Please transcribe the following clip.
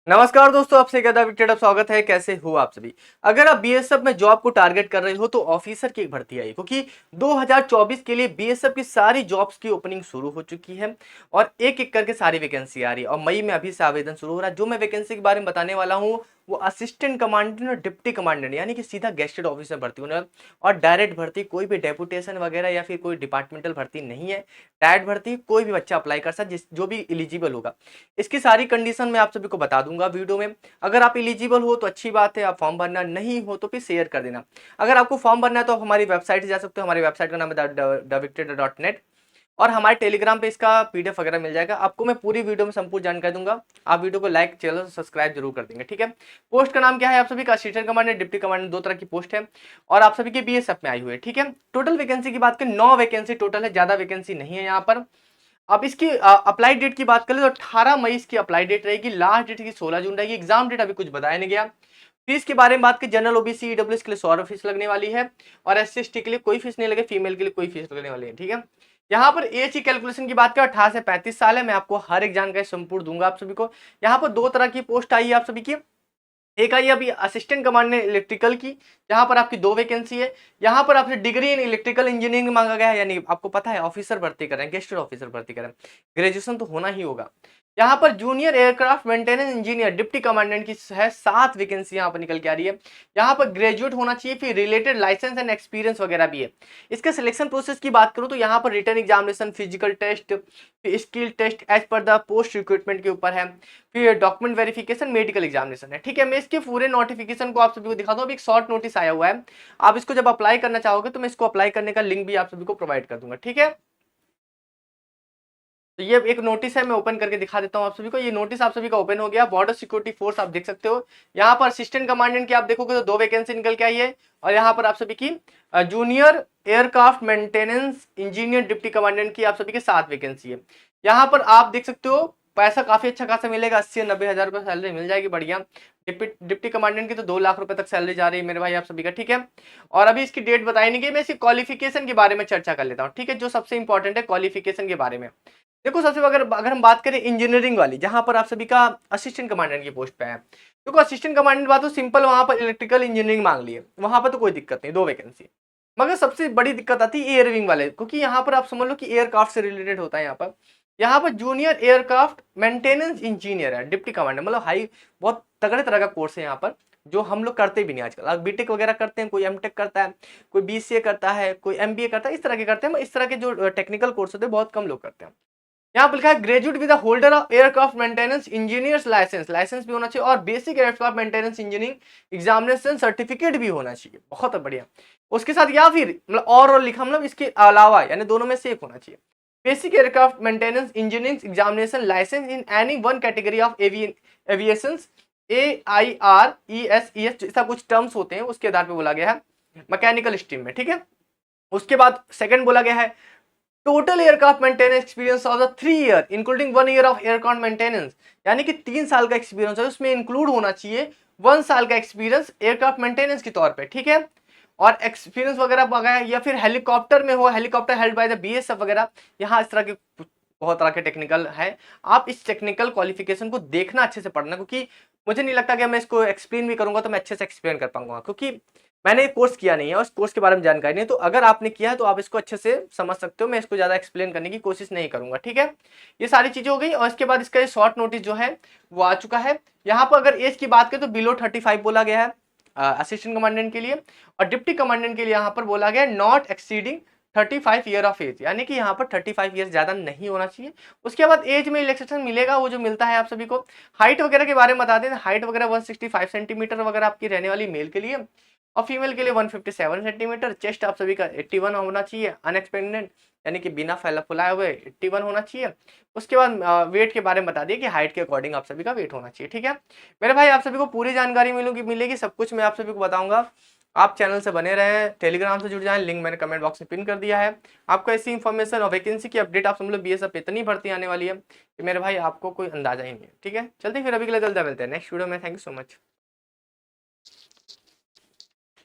नमस्कार दोस्तों, आपसे स्वागत है। कैसे हो आप सभी। अगर आप बीएसएफ में जॉब को टारगेट कर रहे हो तो ऑफिसर की एक भर्ती आई, क्योंकि 2024 के लिए बीएसएफ की सारी जॉब्स की ओपनिंग शुरू हो चुकी है और एक एक करके सारी वैकेंसी आ रही है और मई में अभी से आवेदन शुरू हो रहा है। जो मैं वैकेंसी के बारे में बताने वाला हूँ वो असिस्टेंट कमांडेंट और डिप्टी कमांडेंट यानी कि सीधा गेस्टेड ऑफिसर भर्ती होने वाला और डायरेक्ट भर्ती, कोई भी डेपुटेशन वगैरह या फिर कोई डिपार्टमेंटल भर्ती नहीं है। डायरेक्ट भर्ती कोई भी बच्चा अप्लाई कर सकता है जो भी एलिजिबल होगा। इसकी सारी कंडीशन मैं आप सभी को बता दूंगा वीडियो में। अगर आप एलिजिबल हो तो अच्छी बात है, आप फॉर्म भरना, नहीं हो तो फिर शेयर कर देना। अगर आपको फॉर्म भरना है तो आप हमारी वेबसाइट जा सकते हो। हमारी वेबसाइट का नाम है @dawicted.net और हमारे टेलीग्राम पे इसका पीडीएफ वगैरह मिल जाएगा। आपको मैं पूरी वीडियो में संपूर्ण जानकारी दूंगा। आप वीडियो को लाइक, चैनल सब्सक्राइब जरूर कर देंगे, ठीक है। पोस्ट का नाम क्या है आप सभी का? असिस्टेंट कमांडेंट, डिप्टी कमांडेंट, दो तरह की पोस्ट है और आप सभी के बीएसएफ में आई हुई है, ठीक है। टोटल वैकेंसी की बात करें 9 वैकेंसी टोटल है, ज्यादा वैकेंसी नहीं है यहाँ पर। अब इसकी अप्लाई डेट की बात करें तो 18 मई इसकी अप्लाई डेट रहेगी। लास्ट डेट की 16 जून रहेगी। एग्जाम डेट अभी कुछ बताया नहीं गया। फीस के बारे में बात की, जनरल ओबीसी ईडब्ल्यूएस के लिए 100 फीस लगने वाली है और SC/ST के लिए कोई फीस नहीं लगे, फीमेल के लिए कोई फीस लगने वाली है, ठीक है। यहाँ पर एज की कैलकुलेशन की बात करें 18 से 35 साल है। मैं आपको हर एक जानकारी संपूर्ण दूंगा आप सभी को। यहाँ पर दो तरह की पोस्ट आई है आप सभी की। एक आई अभी असिस्टेंट कमांडेंट इलेक्ट्रिकल की, यहाँ पर आपकी 2 वैकेंसी है। यहाँ पर आपसे डिग्री इन इलेक्ट्रिकल इंजीनियरिंग मांगा गया है, यानी आपको पता है ऑफिसर भर्ती करें, गेस्टेड ऑफिसर भर्ती करें, ग्रेजुएशन तो होना ही होगा। यहाँ पर junior aircraft maintenance engineer deputy commandant की है 7 वैकेंसी यहाँ पर निकल के आ रही है। यहाँ पर ग्रेजुएट होना चाहिए, फिर रिलेटेड लाइसेंस एंड एक्सपीरियंस वगैरह भी है। इसके सिलेक्शन प्रोसेस की बात करूँ तो यहाँ पर written examination, physical test, skill test as per the post recruitment के ऊपर है, फिर डॉक्यूमेंट वेरिफिकेशन, मेडिकल एग्जामिनेशन है, ठीक है। मैं इसके पूरे नोटिफिकेशन को आप सभी को दिखाता हूँ। अभी एक शॉर्ट नोटिस आया हुआ है, आप इसको जब अप्लाई करना चाहोगे तो मैं इसको अप्लाई करने का लिंक भी आप सभी को प्रोवाइड कर दूंगा, ठीक है। तो ये एक नोटिस है, मैं ओपन करके दिखा देता हूँ आप सभी को। ये नोटिस आप सभी का ओपन हो गया। बॉर्डर सिक्योरिटी फोर्स आप देख सकते हो। यहाँ पर असिस्टेंट कमांडेंट की आप देखोगे तो 2 वैकेंसी निकल के आई है और यहाँ पर आप सभी की junior aircraft maintenance engineer deputy commandant की आप सभी की 7 वैकेंसी है। यहाँ पर आप देख सकते हो पैसा काफी अच्छा खासा मिलेगा, 80 और 90 हजार रुपये सैलरी मिल जाएगी, बढ़िया। डिप्टी कमांडेंट की तो 2 लाख रुपए तक सैलरी जा रही है मेरे भाई आप सभी का, ठीक है। और अभी इसकी डेट बताई नहीं गई। मैं इसकी क्वालिफिकेशन के बारे में चर्चा कर लेता हूँ, ठीक है। जो सबसे इंपॉर्टेंट है क्वालिफिकेशन के बारे में, देखो सबसे अगर हम बात करें इंजीनियरिंग वाली, जहां पर आप सभी का असिस्टेंट कमांडेंट की पोस्ट पे है। देखो असिस्टेंट कमांडेंट बात तो सिंपल, वहां पर इलेक्ट्रिकल इंजीनियरिंग मांग ली है, वहां पर तो कोई दिक्कत नहीं, 2 वैकेंसी। मगर सबसे बड़ी दिक्कत आती है एयरविंग वाले, क्योंकि यहाँ पर आप समझ लो कि एयरक्राफ्ट से रिलेटेड होता है। यहाँ पर जूनियर एयरक्राफ्ट मेंटेनेंस इंजीनियर है डिप्टी कमांडेंट, मतलब हाई बहुत तगड़े तरह का कोर्स है यहाँ पर, जो हम लोग करते भी नहीं आजकल। बीटेक वगैरह करते हैं, कोई एमटेक करता है, कोई BCA करता है, कोई MBA करता है, इस तरह के करते हैं। इस तरह के जो टेक्निकल कोर्स होते हैं बहुत कम लोग करते हैं। यहाँ पर लिखा है graduate with holder of aircraft maintenance engineers licence, licence भी होना चाहिए और basic aircraft maintenance engineering examination certificate भी होना चाहिए, बहुत बढ़िया। उसके साथ या फिर मतलब और लिखा, मतलब इसके अलावा, यानी दोनों में से एक होना चाहिए। Basic aircraft maintenance engineering examination licence in any one category of aviation, AIRESES ऐसा कुछ टर्म्स होते हैं, उसके आधार पर बोला गया है मैकेनिकल स्ट्रीम में, ठीक है। उसके बाद सेकंड बोला गया है total aircraft maintenance experience of the 3 year including 1 year of aircraft maintenance, यानी कि 3 साल का एक्सपीरियंस है, उसमें इंक्लूड होना चाहिए 1 साल का एक्सपीरियंस एयरक्राफ्ट मेंटेनेंस के तौर पे, ठीक है। और एक्सपीरियंस वगैरह वगैरह, या फिर हेलीकॉप्टर में हो, helicopter held by the BSF वगैरह, यहाँ इस तरह के बहुत तरह के टेक्निकल है। आप इस टेक्निकल क्वालिफिकेशन को देखना, अच्छे से पढ़ना, क्योंकि मुझे नहीं लगता कि मैं इसको एक्सप्लेन भी करूंगा तो मैं अच्छे से एक्सप्लेन कर पाऊंगा, क्योंकि मैंने कोर्स किया नहीं है और उस कोर्स के बारे में जानकारी नहीं है। तो अगर आपने किया है तो आप इसको अच्छे से समझ सकते हो। मैं इसको ज्यादा एक्सप्लेन करने की कोशिश नहीं करूंगा, ठीक है। ये सारी चीजें हो गई और इसके बाद इसका शॉर्ट नोटिस जो है वो आ चुका है। यहाँ पर अगर एज की बात करें तो बिलो 35 बोला गया है असिस्टेंट कमांडेंट के लिए, और डिप्टी कमांडेंट के लिए यहाँ पर बोला गया not exceeding 35 year of age, यानी कि यहाँ पर 35 ईयर ज्यादा नहीं होना चाहिए। उसके बाद एज में रिलैक्सेशन मिलेगा, वो जो मिलता है आप सभी को। हाइट वगैरह के बारे में बता दें, हाइट वगैरह 165 सेंटीमीटर वगैरह आपकी रहने वाली मेल के लिए, और फीमेल के लिए 157 सेंटीमीटर। चेस्ट आप सभी का 81 होना चाहिए, अनएक्सपेंडेड यानी कि बिना फैला फुलाए हुए 81 होना चाहिए। उसके बाद वेट के बारे में बता दिए कि हाइट के अकॉर्डिंग आप सभी का वेट होना चाहिए, ठीक है। मेरे भाई आप सभी को पूरी जानकारी मिलेगी, सब कुछ मैं आप सभी को बताऊंगा। आप चैनल से बने रहें, टेलीग्राम से जुड़ जाएं, लिंक मैंने कमेंट बॉक्स में पिन कर दिया है। आपको ऐसी इन्फॉर्मेशन और वैकेंसी की अपडेट आप समझ लो BSF इतनी भर्ती आने वाली है कि मेरे भाई आपको कोई अंदाजा ही नहीं है, ठीक है। चलते फिर अभी के लिए जल्दी मिलते हैं नेक्स्ट वीडियो में। Thank you so much.